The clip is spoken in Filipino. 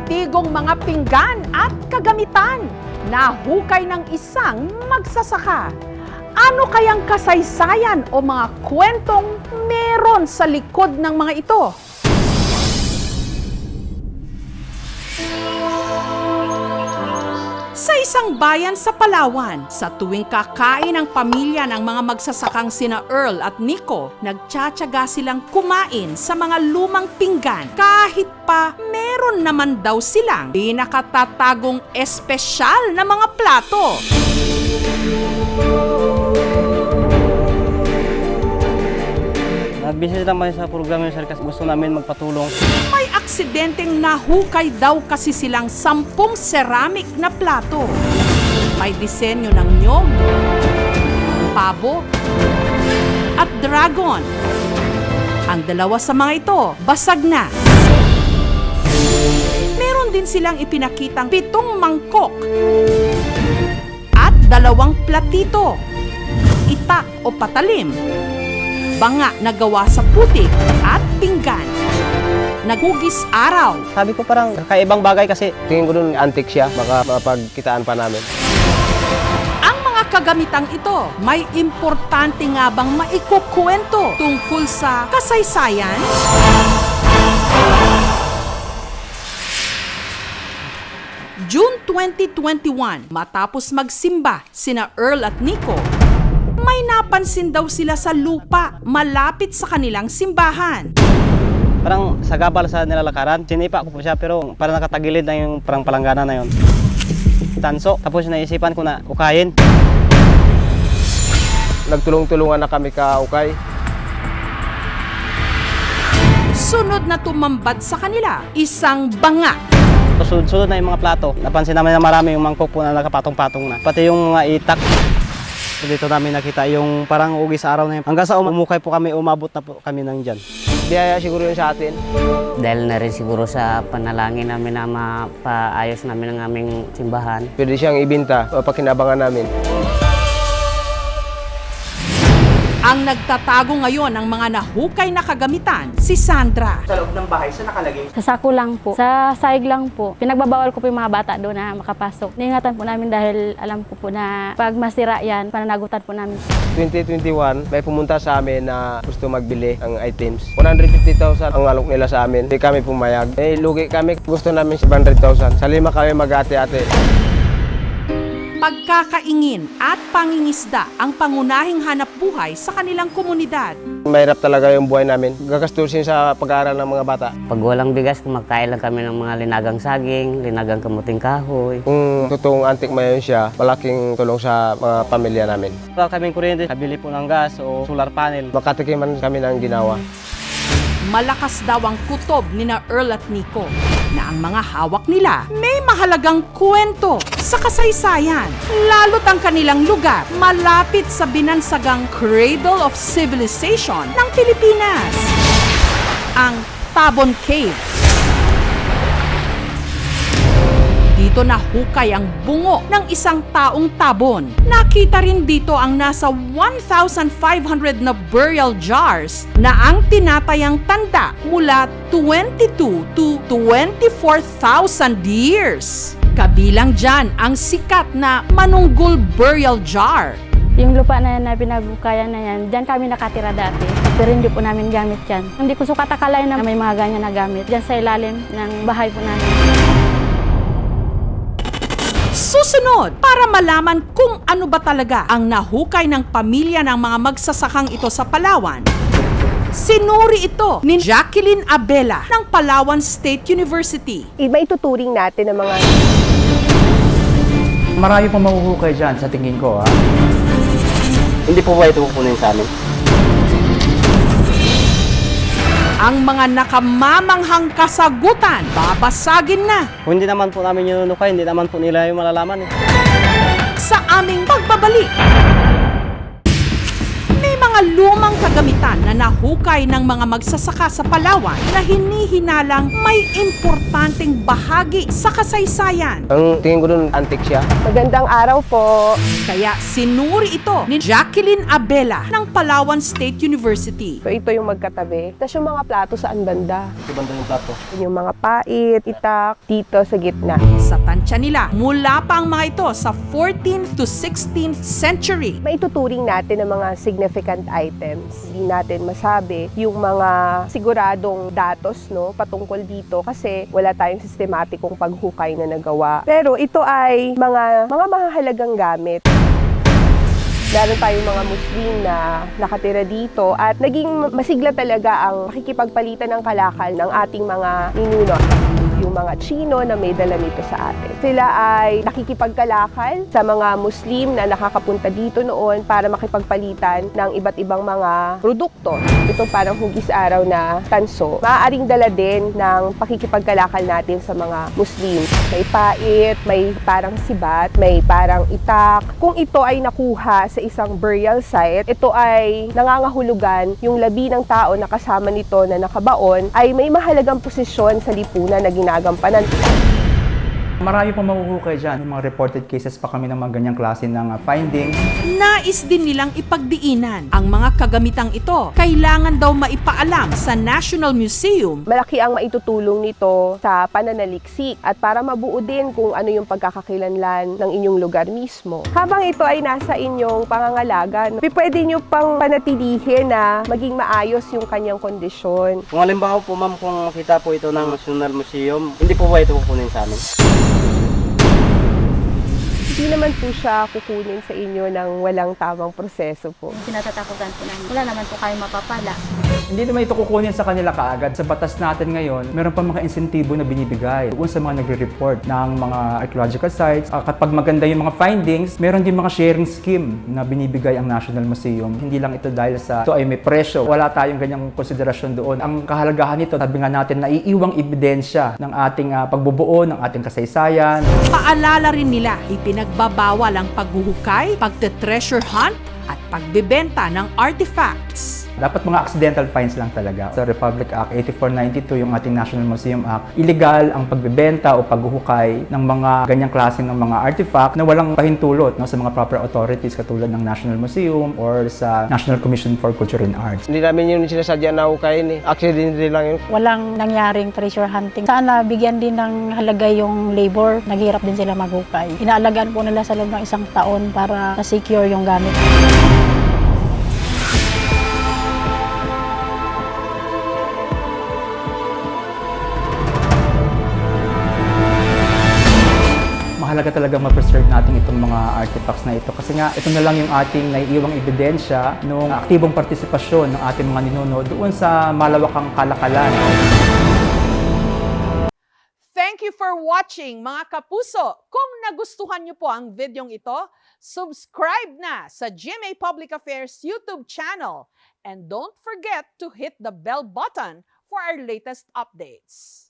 antigong mga pinggan at kagamitan na hukay ng isang magsasaka. Ano kayang kasaysayan o mga kwentong meron sa likod ng mga ito? Sa isang bayan sa Palawan, sa tuwing kakain ang pamilya ng mga magsasakang sina Earl at Nico, nagtsatsaga silang kumain sa mga lumang pinggan kahit pa meron naman daw silang pinakatatagong espesyal na mga plato. Nagbisita naman sa program yun, sir, kasi gusto namin magpatulong. May aksidenteng nahukay daw kasi silang 10 ceramic na plato. May disenyo ng nyog, pabo, at dragon. Ang dalawa sa mga ito, basag na. Meron din silang ipinakitang 7 mangkok at 2 platito, itak o patalim, banga na gawa sa putik at pinggan, naghugis araw. Sabi ko parang kakaibang bagay kasi tingin ko dun antique siya, baka mapagkitaan pa namin. Ang mga kagamitang ito, may importante nga bang maikukwento tungkol sa kasaysayan? June 2021, matapos magsimba sina Earl at Nico, may napansin daw sila sa lupa malapit sa kanilang simbahan. Parang sa gabal sa nilalakaran, sinipa ko po siya pero parang nakatagilid na yung parang palanggana na yun. Tanso, tapos naisipan ko na ukayin. Nagtulong-tulungan na kami ka-ukay. Sunod na tumambad sa kanila, isang banga. Sunod-sunod na yung mga plato. Napansin namin na marami yung mangkok po na nakapatong-patong na. Pati yung mga itak. So dito namin nakita yung parang ugis sa araw na yun. Hanggang sa umukay po kami, umabot na po kami ng dyan. Biyaya siguro yun sa atin. Dahil na rin siguro sa panalangin namin na mapaayos namin ang aming simbahan. Pwede siyang ibinta, pakinabangan namin. Ang nagtatago ngayon ng mga nahukay na kagamitan, si Sandra. Sa loob ng bahay, saan nakalagay? Sa sako lang po, sa saig lang po. Pinagbabawal ko po yung mga bata doon na makapasok. Niingatan po namin dahil alam ko po na pag masira yan, pananagutan po namin. 2021, may pumunta sa amin na gusto magbili ng items. 150,000 ang alok nila sa amin. Hindi kami pumayag. May lugi kami, gusto namin 700,000. Sa 5 kami mag-ate-ate. Pagkakaingin at pangingisda ang pangunahing hanap buhay sa kanilang komunidad. Mahirap talaga yung buhay namin. Gagastusin sa pag-aaral ng mga bata. Pag walang bigas, kumakain lang kami ng mga linagang saging, linagang kamuting kahoy. Kung totoong antik mayon siya, malaking tulong sa mga pamilya namin. Wala kaming kuryente, kabili po ng gas o solar panel. Makatikiman kami ng ginawa. Malakas daw ang kutob ni na Earl at Nico na ang mga hawak nila may mahalagang kwento sa kasaysayan. Lalo't ang kanilang lugar malapit sa binansagang cradle of civilization ng Pilipinas, ang Tabon Cave. Dito nahukay ang bungo ng isang taong tabon. Nakita rin dito ang nasa 1,500 na burial jars na ang tinatayang tanda mula 22 to 24,000 years. Kabilang dyan ang sikat na Manunggul burial jar. Yung lupa na yan na pinagbukayan na yan, dyan kami nakatira dati. Pero hindi po namin gamit yan. Hindi ko sukat akalain na may mga ganyan na gamit. Dyan sa ilalim ng bahay po namin. Susunod, para malaman kung ano ba talaga ang nahukay ng pamilya ng mga magsasakang ito sa Palawan, sinuri ito ni Jacqueline Abela ng Palawan State University. Iba ituturing natin ng mga... Marami pa mahuhukay dyan sa tingin ko, ha? Hindi po ba ito kukunin sa amin? Ang mga nakamamanghang kasagutan, babasagin na Kung hindi naman po namin yunukay, hindi naman po nila yung malalaman eh. sa aming pagbabalik. May mga Mga lumang kagamitan na nahukay ng mga magsasaka sa Palawan na hinihinalang may importanteng bahagi sa kasaysayan. Ang tingin ko dun, antique siya. Magandang araw po. Kaya sinuri ito ni Jacqueline Abela ng Palawan State University. So ito yung magkatabi. Tapos yung mga plato saan banda? Ito banda yung plato. Yung mga pait, itak, dito sa gitna. Sa tansya nila, mula pa ang mga ito sa 14th to 16th century. Maituturing natin ang mga significant items. Hindi natin masabi yung mga siguradong datos patungkol dito kasi wala tayong sistematikong paghukay na nagawa. Pero ito ay mga mahahalagang gamit. Meron tayong mga Muslim na nakatira dito at naging masigla talaga ang makikipagpalitan ng kalakal ng ating mga ninuno. Yung mga Chino na may dala nito sa atin. Sila ay nakikipagkalakal sa mga Muslim na nakakapunta dito noon para makipagpalitan ng iba't ibang mga produkto. Itong parang hugis araw na tanso. Maaaring dala din ng pakikipagkalakal natin sa mga Muslim. May pait, may parang sibat, may parang itak. Kung ito ay nakuha sa isang burial site, ito ay nangangahulugan yung labi ng tao na kasama nito na nakabaon ay may mahalagang posisyon sa lipunan na ginagampanan. Marami pong mahuhukay dyan. May mga reported cases pa kami ng mga ganyang klase ng findings. Nais din nilang ipagdiinan ang mga kagamitang ito. Kailangan daw maipaalam sa National Museum. Malaki ang maitutulong nito sa pananaliksik at para mabuo din kung ano yung pagkakakilanlan ng inyong lugar mismo. Habang ito ay nasa inyong pangangalaga, pwede nyo pang panatilihin na maging maayos yung kanyang kondisyon. Kung halimbawa po ma'am, kung makita po ito ng National Museum, hindi po ba ito kukunin sa amin? Hindi naman po siya kukunin sa inyo ng walang tamang proseso po. Kinatatakutan po namin. Wala naman po kayo mapapala. Hindi naman ito kukunin sa kanila kaagad. Sa batas natin ngayon, meron pa mga insentibo na binibigay doon sa mga nagre-report ng mga archaeological sites. Kapag maganda yung mga findings, meron din mga sharing scheme na binibigay ang National Museum. Hindi lang ito dahil sa ito ay may presyo. Wala tayong ganyang konsiderasyon doon. Ang kahalagahan nito, sabi nga natin, naiiwang ebidensya ng ating pagbubuo, ng ating kasaysayan. Paalala rin nila, ipinagbabawal ang paghuhukay, pagte-treasure hunt, at pagbebenta ng artifacts. Dapat mga accidental finds lang talaga. Sa Republic Act 8492, yung ating National Museum Act, illegal ang pagbebenta o paghuhukay ng mga ganyang klase ng mga artifact na walang pahintulot sa mga proper authorities katulad ng National Museum or sa National Commission for Culture and Arts. Hindi namin yung sinasadya na hukayin eh. Accidentally lang yun. Walang nangyaring treasure hunting. Sana bigyan din ng halaga yung labor. Naghirap din sila maghukay. Inaalagaan po nila sa loob ng isang taon para na-secure yung gamit. Mahalaga talaga ma-preserve natin itong mga artifacts na ito kasi nga ito na lang yung ating naiiwang ebidensya ng aktibong partisipasyon ng ating mga ninuno doon sa malawakang kalakalan. Thank you for watching, mga kapuso. Kung nagustuhan niyo po ang videong ito, subscribe na sa GMA Public Affairs YouTube channel. And don't forget to hit the bell button for our latest updates.